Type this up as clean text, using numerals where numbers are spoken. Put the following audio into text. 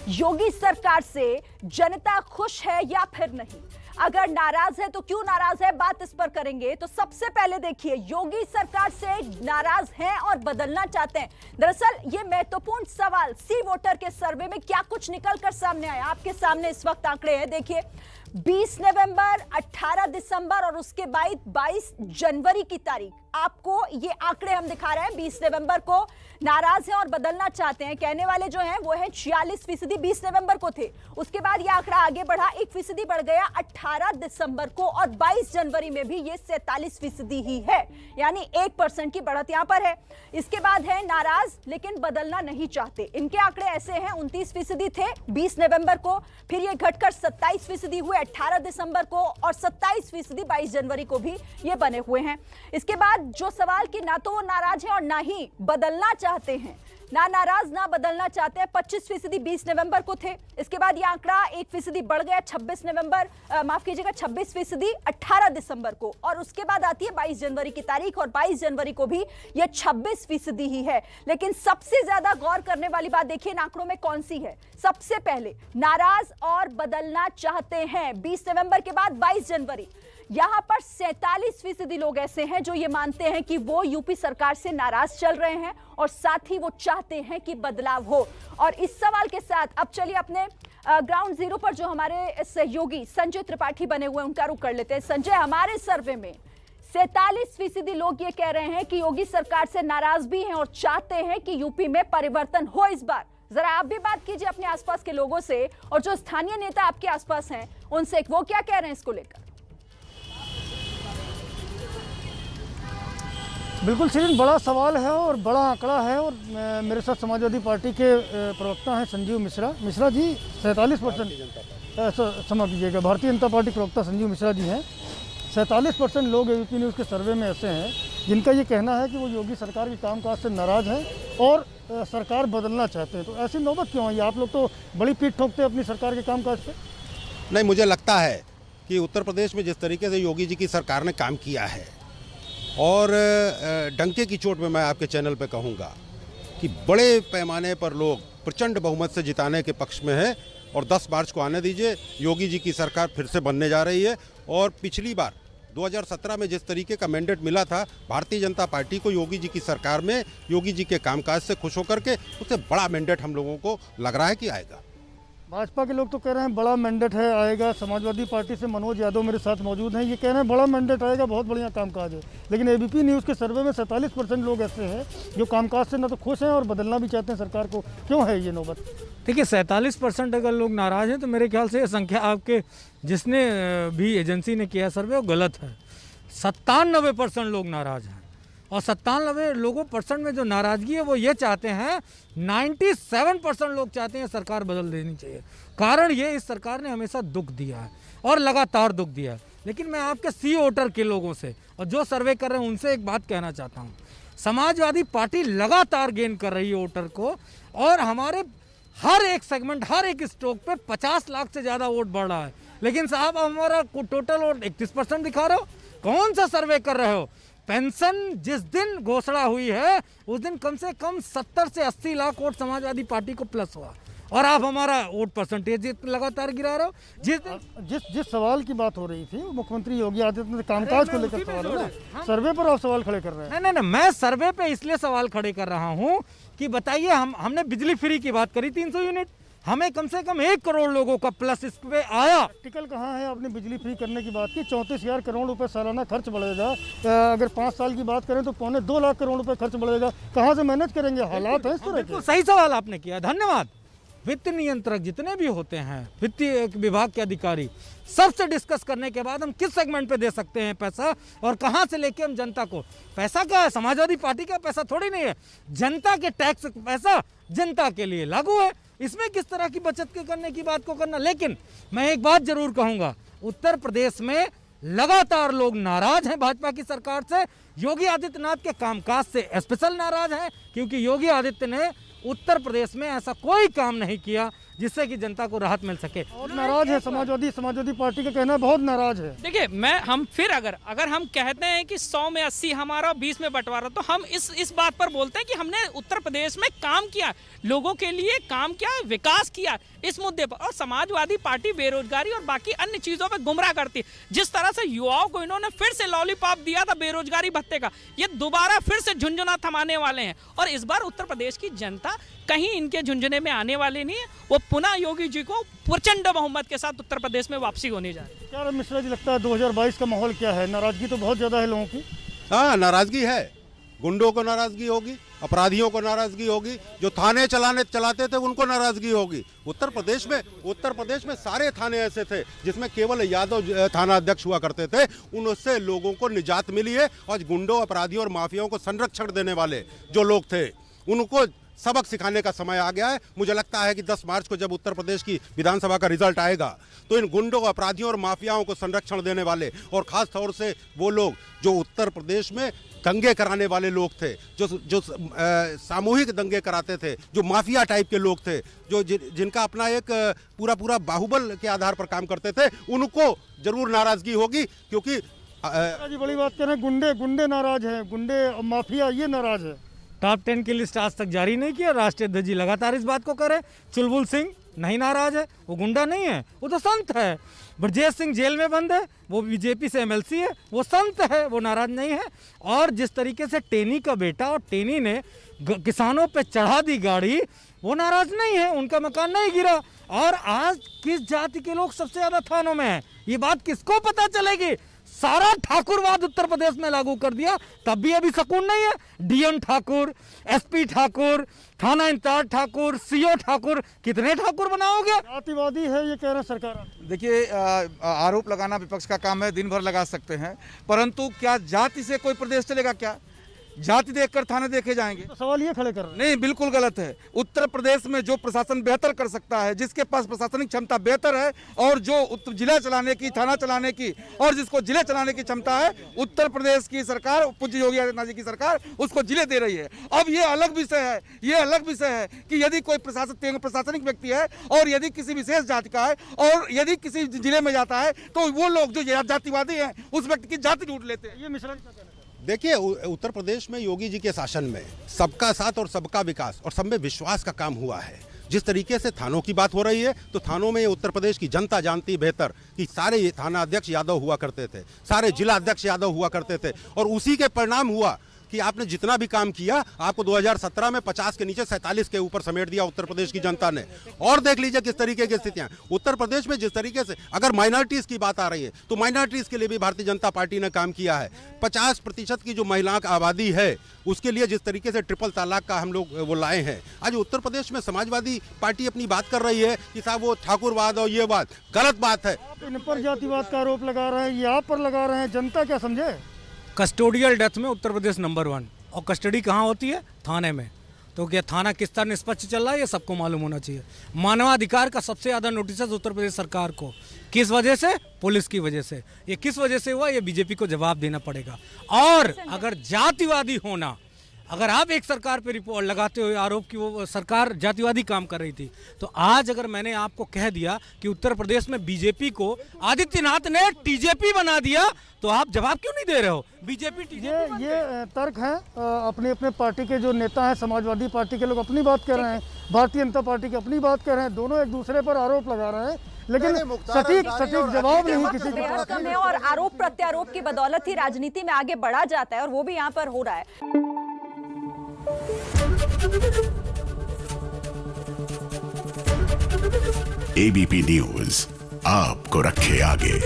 योगी सरकार से जनता खुश है या फिर नहीं? अगर नाराज है तो क्यों नाराज है, बात इस पर करेंगे। तो सबसे पहले देखिए, योगी सरकार से नाराज हैं और बदलना चाहते हैं। दरअसल ये महत्वपूर्ण सवाल सी वोटर के सर्वे में क्या कुछ निकलकर सामने आया, आपके सामने इस वक्त आंकड़े हैं। देखिए 20 नवंबर, 18 दिसंबर और उसके बाद 22 जनवरी की तारीख, आपको ये आंकड़े हम दिखा रहे हैं। 20 नवंबर को नाराज हैं और बदलना चाहते हैं, कहने वाले जो हैं वो है 46%, 20 नवंबर को थे। उसके बाद ये आंकड़ा आगे बढ़ा, 1% बढ़ गया 18 दिसंबर को, और 22 जनवरी में भी ये 47% ही है, यानी 1% की बढ़त यहां पर है। इसके बाद है नाराज लेकिन बदलना नहीं चाहते, इनके आंकड़े ऐसे हैं। 29% थे 20 नवंबर को, फिर ये घटकर 27% हुए 18 दिसंबर को, और 27% 22 जनवरी को भी ये बने हुए हैं। इसके बाद जो सवाल कि ना तो वो नाराज है और ना ही बदलना चाहते हैं, ना नाराज ना बदलना चाहते हैं, 25% 20 नवंबर को थे। इसके बाद ये आंकड़ा 1% बढ़ गया 26% 18 दिसंबर को, और उसके बाद आती है 22 जनवरी की तारीख, और 22 जनवरी को भी ये 26% ही है। लेकिन सबसे ज्यादा गौर करने वाली बात देखिए इन आंकड़ों में कौन सी है। सबसे पहले नाराज और बदलना चाहते हैं 20 नवंबर के बाद 22 जनवरी, यहां पर 47% लोग ऐसे हैं जो ये मानते हैं कि वो यूपी सरकार से नाराज चल रहे हैं और साथ ही वो चाहते हैं कि बदलाव हो। और इस सवाल के साथ अब चलिए अपने ग्राउंड जीरो पर जो हमारे सहयोगी संजय त्रिपाठी बने हुए हैं उनका रुख कर लेते हैं। संजय, हमारे सर्वे में 47% लोग ये कह रहे हैं कि योगी सरकार से नाराज भी हैं और चाहते हैं कि यूपी में परिवर्तन हो इस बार। जरा आप भी बात कीजिए अपने आसपास के लोगों से, और जो स्थानीय नेता आपके आसपास हैं उनसे, वो क्या कह रहे हैं इसको लेकर। बिल्कुल सीरीन, बड़ा सवाल है और बड़ा आंकड़ा है। और मेरे साथ समाजवादी पार्टी के प्रवक्ता हैं संजीव मिश्रा जी। 47% क्षमा कीजिएगा, भारतीय जनता पार्टी प्रवक्ता संजीव मिश्रा जी हैं। 47% लोग एबीपी न्यूज़ के सर्वे में ऐसे हैं जिनका ये कहना है कि वो योगी सरकार के कामकाज से नाराज़ हैं और सरकार बदलना चाहते हैं। तो ऐसी नौबत क्यों आई? आप लोग तो बड़ी पीठ ठोकते हैं अपनी सरकार के कामकाज पे। नहीं, मुझे लगता है कि उत्तर प्रदेश में जिस तरीके से योगी जी की सरकार ने काम किया है, और डंके की चोट में मैं आपके चैनल पे कहूँगा कि बड़े पैमाने पर लोग प्रचंड बहुमत से जिताने के पक्ष में है, और 10 मार्च को आने दीजिए, योगी जी की सरकार फिर से बनने जा रही है। और पिछली बार 2017 में जिस तरीके का मैंडेट मिला था भारतीय जनता पार्टी को योगी जी की सरकार में, योगी जी के कामकाज से खुश होकर के, उससे बड़ा मैंडेट हम लोगों को लग रहा है कि आएगा। भाजपा के लोग तो कह रहे हैं बड़ा मैंडेट है, आएगा। समाजवादी पार्टी से मनोज यादव मेरे साथ मौजूद हैं, ये कह रहे हैं बड़ा मैंडेट आएगा, बहुत बढ़िया कामकाज है। लेकिन एबीपी न्यूज़ के सर्वे में 47% लोग ऐसे हैं जो कामकाज से ना तो खुश हैं और बदलना भी चाहते हैं सरकार को। क्यों है ये नौबत? देखिए 47% अगर लोग नाराज हैं तो मेरे ख्याल से ये संख्या आपके जिसने भी एजेंसी ने किया सर्वे वो गलत है। 97% लोग नाराज हैं, और 97 लोगों % में जो नाराजगी है वो ये चाहते हैं, 97% लोग चाहते हैं सरकार बदल देनी चाहिए। कारण ये, इस सरकार ने हमेशा दुख दिया है और लगातार दुख दिया है। लेकिन मैं आपके सी वोटर के लोगों से और जो सर्वे कर रहे हैं उनसे एक बात कहना चाहता हूँ, समाजवादी पार्टी लगातार गेन कर रही है वोटर को, और हमारे हर एक सेगमेंट, हर एक स्ट्रोक पे 50 लाख से ज़्यादा वोट बढ़ रहा है। लेकिन साहब हमारा टोटल वोट 31% दिखा रहे हो। कौन सा सर्वे कर रहे हो? पेंशन जिस दिन घोषणा हुई है उस दिन कम से कम 70 से 80 लाख वोट समाजवादी पार्टी को प्लस हुआ, और आप हमारा वोट परसेंटेज लगातार गिरा रहे हो। जिस सवाल की बात हो रही थी वो मुख्यमंत्री योगी आदित्यनाथ कामकाज को लेकर सवाल है, सर्वे पर आप सवाल खड़े कर रहे हैं। नहीं, मैं सर्वे पे इसलिए सवाल खड़े कर रहा हूँ कि बताइए, हमने बिजली फ्री की बात करी 300 यूनिट, हमें कम से कम 1 करोड़ लोगों का प्लस इस पे आया। प्रैक्टिकल कहाँ है? आपने बिजली फ्री करने की बात की, 34,000 करोड़ रुपए सालाना खर्च बढ़ेगा। अगर 5 साल की बात करें तो 2.25 लाख करोड़ रुपए खर्च बढ़ेगा। कहाँ से मैनेज करेंगे? हालात है इस तरह के। सही सवाल आपने किया, धन्यवाद। वित्त नियंत्रक जितने भी होते हैं, वित्तीय विभाग के अधिकारी, सबसे डिस्कस करने के बाद हम किस सेगमेंट पे दे सकते हैं पैसा, और कहां से लेके हम जनता को। पैसा क्या है? समाजवादी पार्टी का पैसा थोड़ी नहीं है, जनता के टैक्स पैसा जनता के लिए लागू है। इसमें किस तरह की बचत करने की बात को करना। लेकिन मैं एक बात जरूर कहूंगा, उत्तर प्रदेश में लगातार लोग नाराज हैं भाजपा की सरकार से। योगी आदित्यनाथ के कामकाज से स्पेशल नाराज हैं, क्योंकि योगी आदित्य ने उत्तर प्रदेश में ऐसा कोई काम नहीं किया जिससे कि जनता को राहत मिल सके। और नाराज है समाजवादी पार्टी का कहना है, बहुत नाराज है। देखिए हम फिर अगर हम कहते हैं कि 100 में 80 हमारा 20 में बंटवारा, तो हम इस बात पर बोलते हैं कि हमने उत्तर प्रदेश में काम किया, लोगों के लिए काम किया, विकास किया इस मुद्दे पर। और समाजवादी पार्टी बेरोजगारी और बाकी अन्य चीजों पर गुमराह करती। जिस तरह से युवाओं को इन्होंने फिर से लॉलीपॉप दिया था बेरोजगारी भत्ते का, ये दोबारा फिर से झुंझुना थमाने वाले हैं। और इस बार उत्तर प्रदेश की जनता कहीं इनके झुंझुने में आने वाले नहीं है। वो पुनः योगी जी को प्रचंड बहुमत के साथ उत्तर प्रदेश में वापसी होने जा रही है। क्या मिश्रा जी लगता है 2022 का माहौल क्या है? नाराजगी तो बहुत ज्यादा है लोगों की। हाँ, नाराजगी है। गुंडों को नाराजगी होगी, अपराधियों को नाराजगी होगी, जो थाने चलाते थे उनको नाराजगी होगी। उत्तर प्रदेश में सारे थाने ऐसे थे जिसमें केवल यादव थाना अध्यक्ष हुआ करते थे, उनसे लोगों को निजात मिली है। और गुंडों, अपराधियों और माफियाओं को संरक्षण देने वाले जो लोग थे उनको सबक सिखाने का समय आ गया है। मुझे लगता है कि 10 मार्च को जब उत्तर प्रदेश की विधानसभा का रिजल्ट आएगा तो इन गुंडों, अपराधियों और माफियाओं को संरक्षण देने वाले, और खास तौर से वो लोग जो उत्तर प्रदेश में दंगे कराने वाले लोग थे, जो सामूहिक दंगे कराते थे, जो माफिया टाइप के लोग थे, जो जिनका अपना एक पूरा बाहुबल के आधार पर काम करते थे, उनको जरूर नाराजगी होगी। क्योंकि जी बड़ी बात कह रहे हैं, गुंडे नाराज हैं, गुंडे माफिया ये नाराज है। टॉप 10 की लिस्ट आज तक जारी नहीं किया। राष्ट्रीय अध्यक्ष जी लगातार इस बात को करे। चुलबुल सिंह नहीं नाराज है, वो गुंडा नहीं है, वो तो संत है। ब्रजेश सिंह जेल में बंद है, वो बीजेपी से एमएलसी है, वो संत है, वो नाराज नहीं है। और जिस तरीके से टेनी का बेटा और टेनी ने किसानों पे चढ़ा दी गाड़ी, वो नाराज नहीं है, उनका मकान नहीं गिरा। और आज किस जाति के लोग सबसे ज्यादा थानों में हैं, ये बात किसको पता चलेगी? सारा ठाकुरवाद उत्तर प्रदेश में लागू कर दिया, तब भी अभी सुकून नहीं है। डीएम ठाकुर, एसपी ठाकुर, थाना इंचार्ज ठाकुर, सीओ ठाकुर, कितने ठाकुर बनाओगे? जातिवादी है ये कह रहा सरकार। देखिए, आरोप लगाना विपक्ष का काम है, दिन भर लगा सकते हैं, परंतु क्या जाति से कोई प्रदेश चलेगा? क्या जाति देखकर थाने देखे जाएंगे? तो सवाल ये खड़े कर रहे हैं। नहीं, बिल्कुल गलत है। उत्तर प्रदेश में जो प्रशासन बेहतर कर सकता है, जिसके पास प्रशासनिक क्षमता बेहतर है, और जो जिला चलाने की, थाना चलाने की, और जिसको जिले चलाने की क्षमता है, उत्तर प्रदेश की सरकार, पूज्य योगी आदित्यनाथ जी की सरकार उसको जिले दे रही है। अब ये अलग विषय है कि यदि कोई प्रशासनिक व्यक्ति है और यदि किसी विशेष जाति का है और यदि किसी जिले में जाता है, तो वो लोग जो जातिवादी हैं उस व्यक्ति की जाति ढूंढ लेते हैं। ये मिश्रा जी का कहना है। देखिए, उत्तर प्रदेश में योगी जी के शासन में सबका साथ और सबका विकास और सब में विश्वास का काम हुआ है। जिस तरीके से थानों की बात हो रही है, तो थानों में उत्तर प्रदेश की जनता जानती बेहतर कि सारे थाना अध्यक्ष यादव हुआ करते थे, सारे जिला अध्यक्ष यादव हुआ करते थे, और उसी के परिणाम हुआ कि आपने जितना भी काम किया, आपको 2017 में 50 के नीचे 47 के ऊपर समेट दिया उत्तर प्रदेश की जनता ने। और देख लीजिए किस तरीके की स्थितियां उत्तर प्रदेश में। जिस तरीके से अगर माइनॉरिटीज की बात आ रही है, तो माइनॉरिटीज के लिए भी भारतीय जनता पार्टी ने काम किया है। 50% की जो महिलाओं की आबादी है, उसके लिए जिस तरीके से ट्रिपल तलाक का हम लोग वो लाए हैं। आज उत्तर प्रदेश में समाजवादी पार्टी अपनी बात कर रही है कि साहब वो ठाकुरवाद और ये बात गलत बात है। आप इन पर जातिवाद का आरोप लगा रहे हैं, ये आप पर लगा रहे हैं, जनता क्या समझे? कस्टोडियल डेथ में उत्तर प्रदेश नंबर 1। और कस्टडी कहाँ होती है? थाने में। तो क्या थाना किस तरह निष्पक्ष चल रहा है, ये सबको मालूम होना चाहिए। मानवाधिकार का सबसे ज़्यादा नोटिस उत्तर प्रदेश सरकार को, किस वजह से? पुलिस की वजह से। ये किस वजह से हुआ, ये बीजेपी को जवाब देना पड़ेगा। और अगर जातिवादी होना, अगर आप एक सरकार पे रिपोर्ट लगाते हुए आरोप कि वो सरकार जातिवादी काम कर रही थी, तो आज अगर मैंने आपको कह दिया कि उत्तर प्रदेश में बीजेपी को आदित्यनाथ ने टीजेपी बना दिया, तो आप जवाब क्यों नहीं दे रहे हो? बीजेपी ये तर्क है। अपने अपने पार्टी के जो नेता हैं, समाजवादी पार्टी के लोग अपनी बात कह रहे हैं, भारतीय जनता पार्टी की अपनी बात कह रहे हैं, दोनों एक दूसरे पर आरोप लगा रहे हैं, लेकिन सटीक जवाब नहीं किसी प्रयास कम है। और आरोप प्रत्यारोप की बदौलत ही राजनीति में आगे बढ़ा जाता है, और वो भी यहाँ पर हो रहा है। एबीपी न्यूज आपको रखे आगे।